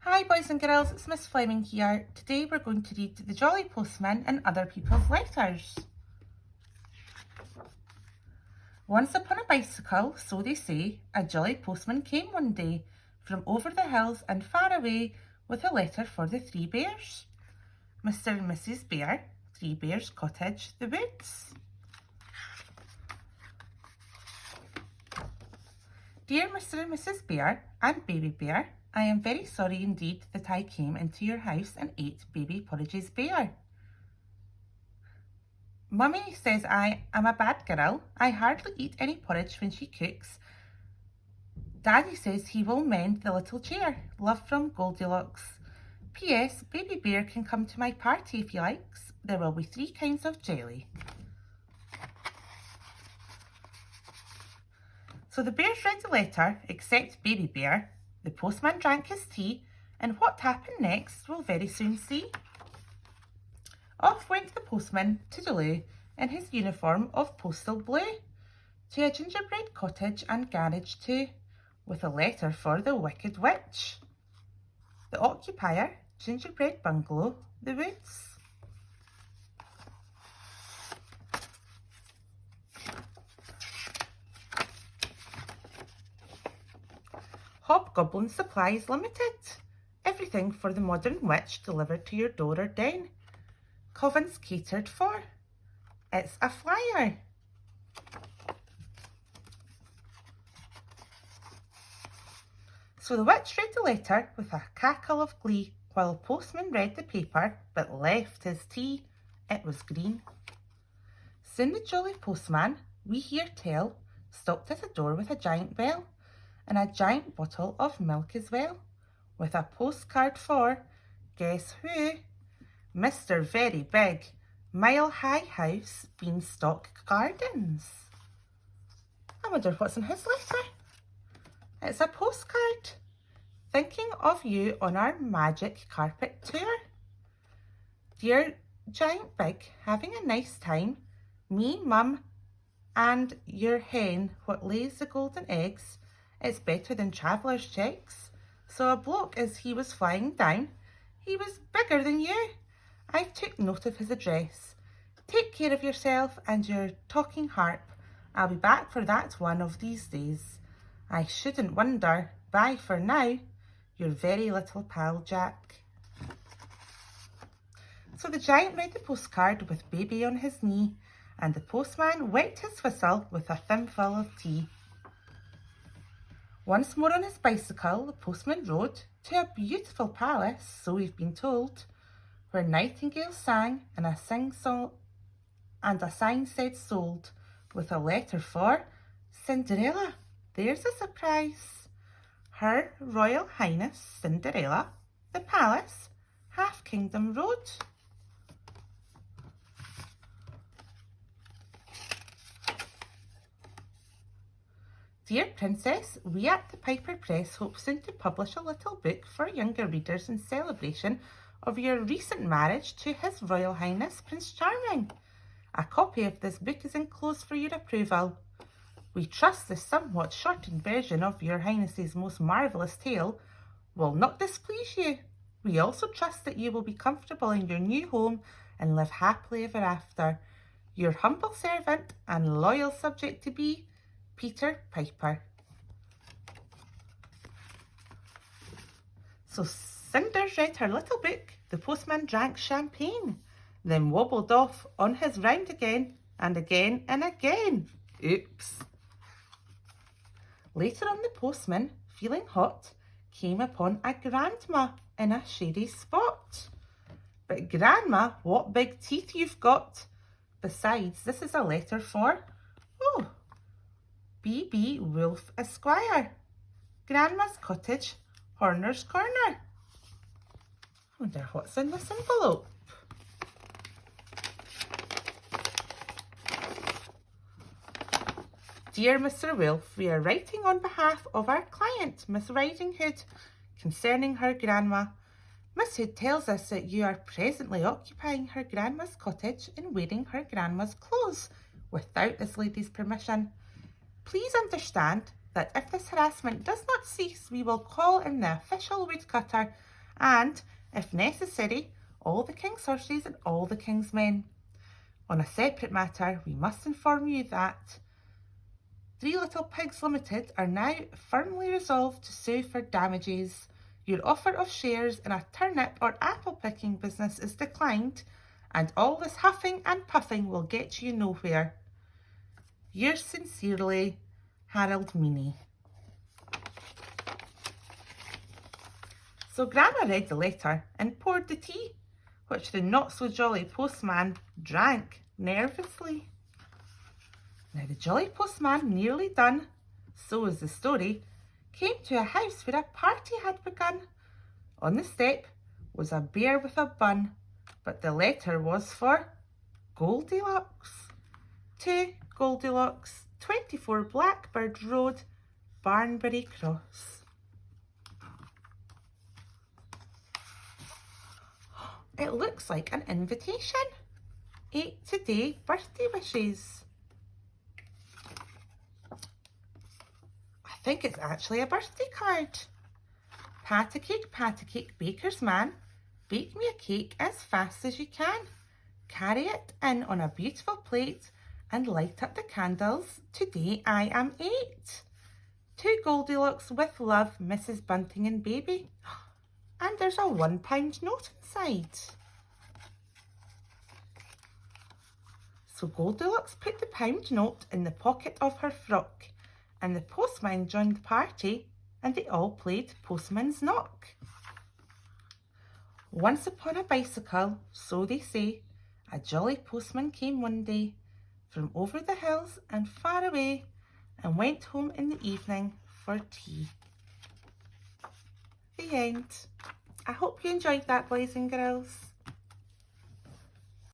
Hi boys and girls, it's Miss Fleming here. Today we're going to read the Jolly Postman and other people's letters. Once upon a bicycle, so they say, a jolly postman came one day from over the hills and far away with a letter for the 3 bears. Mr. and Mrs. Bear, 3 Bears Cottage, the Woods. Dear Mr. and Mrs. Bear and Baby Bear, I am very sorry indeed that I came into your house and ate baby porridge's bear. Mummy says I am a bad girl. I hardly eat any porridge when she cooks. Daddy says he will mend the little chair. Love from Goldilocks. P.S. Baby Bear can come to my party if he likes. There will be 3 kinds of jelly. So the bears read the letter, except Baby Bear. The postman drank his tea, and what happened next we'll very soon see. Off went the postman, toodaloo, in his uniform of postal blue, to a gingerbread cottage and garage too, with a letter for the wicked witch. The occupier, gingerbread bungalow, the Woods. Hobgoblin Supplies Limited. Everything for the modern witch delivered to your door or den. Covens catered for. It's a flyer. So the witch read the letter with a cackle of glee, while the postman read the paper but left his tea. It was green. Soon the jolly postman, we hear tell, stopped at a door with a giant bell and a giant bottle of milk as well, with a postcard for, guess who? Mr. Very Big, Mile High House, Beanstalk Gardens. I wonder what's in his letter. It's a postcard. Thinking of you on our magic carpet tour. Dear Giant Big, having a nice time. Me, Mum, and your hen, what lays the golden eggs. It's better than traveller's checks. So a bloke as he was flying down, he was bigger than you. I've took note of his address. Take care of yourself and your talking harp. I'll be back for that one of these days. I shouldn't wonder. Bye for now. Your very little pal, Jack. So the giant read the postcard with baby on his knee, and the postman wet his whistle with a thimbleful of tea. Once more on his bicycle, the postman rode to a beautiful palace, so we've been told, where nightingales sang and a sing-song and a sign said sold, with a letter for Cinderella. There's a surprise. Her Royal Highness Cinderella, the palace, Half Kingdom Road. Dear Princess, we at the Piper Press hope soon to publish a little book for younger readers in celebration of your recent marriage to His Royal Highness Prince Charming. A copy of this book is enclosed for your approval. We trust the somewhat shortened version of your Highness's most marvellous tale will not displease you. We also trust that you will be comfortable in your new home and live happily ever after. Your humble servant and loyal subject to be, Peter Piper. So Cinders read her little book, the postman drank champagne, then wobbled off on his round again and again and again. Oops. Later on, the postman, feeling hot, came upon a grandma in a shady spot. But Grandma, what big teeth you've got! Besides, this is a letter for, B.B. Wolf Esquire, Grandma's Cottage, Horner's Corner. I wonder what's in this envelope. Dear Mr. Wolf, we are writing on behalf of our client, Miss Riding Hood, concerning her grandma. Miss Hood tells us that you are presently occupying her grandma's cottage and wearing her grandma's clothes without this lady's permission. Please understand that if this harassment does not cease, we will call in the official woodcutter and, if necessary, all the king's horses and all the king's men. On a separate matter, we must inform you that Three Little Pigs Limited are now firmly resolved to sue for damages. Your offer of shares in a turnip or apple picking business is declined, and all this huffing and puffing will get you nowhere. Yours sincerely, Harold Meany. So Grandma read the letter and poured the tea, which the not-so-jolly postman drank nervously. Now the jolly postman, nearly done, so is the story, came to a house where a party had begun. On the step was a bear with a bun, but the letter was for Goldilocks. To Goldilocks, 24 Blackbird Road, Barnbury Cross. It looks like an invitation. 8 today birthday wishes. I think it's actually a birthday card. Pat a cake, baker's man. Bake me a cake as fast as you can. Carry it in on a beautiful plate and light up the candles. Today I am 8. To Goldilocks with love, Mrs. Bunting and baby. And there's a £1 note inside. So Goldilocks put the pound note in the pocket of her frock, and the postman joined the party, and they all played Postman's Knock. Once upon a bicycle, so they say, a jolly postman came one day from over the hills and far away, and went home in the evening for tea. The end. I hope you enjoyed that, boys and girls.